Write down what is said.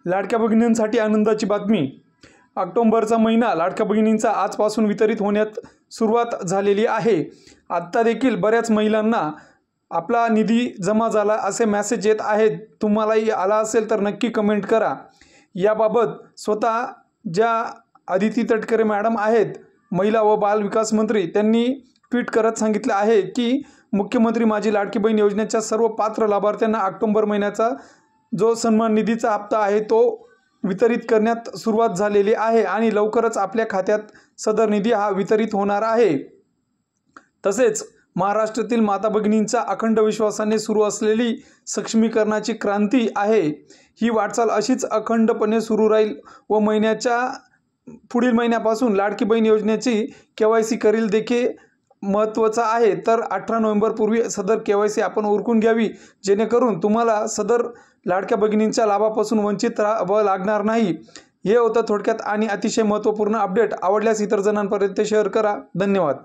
लाडक्या भगिनींसाठी आनंदाची बातमी। ऑक्टोबरचा महिना लाडक्या भगिनींचा आजपासून वितरित होण्यात सुरुवात झालेली आहे। आता देखील बऱ्याच महिलांना आपला निधी जमा झाला असे मेसेज येत आहेत। तुम्हालाही आला असेल तर नक्की कमेंट करा। याबाबत स्वतः ज्या अदिती तटकरे मॅडम आहेत, महिला व बाल विकास मंत्री, त्यांनी ट्विट करत सांगितले आहे की मुख्यमंत्री माझी लाडकी बहीण योजनेच्या सर्व पात्र लाभार्थ्यांना ऑक्टोबर महिन्याचा जो सन्मान निधीचा हप्ता आहे तो वितरित करण्यात सुरुवात झालेली आहे आणि लवकरच आपल्या खात्यात सदर निधी हा वितरित होणार आहे। तसेच महाराष्ट्रातील माता भगिनींचा अखंड विश्वासाने सुरू असलेली सक्षमीकरणाची क्रांती आहे। ही वाटचाल अशीच अखंडपणे सुरू राहील व पुढील महिन्यापासून लाडकी बहीण योजनेची KYC करील देखील महत्त्वाचा आहे। तर 18 नोव्हेंबर पूर्वी सदर KYC आपण उरकून घ्यावी, जेणेकरून तुम्हाला सदर लाडक्या भगिनींच्या लाभापासून वंचित लागणार नाही। हे होतं थोडक्यात आणि अतिशय महत्त्वपूर्ण अपडेट। आवडल्यास इतर जणांपर्यंत शेअर करा। धन्यवाद।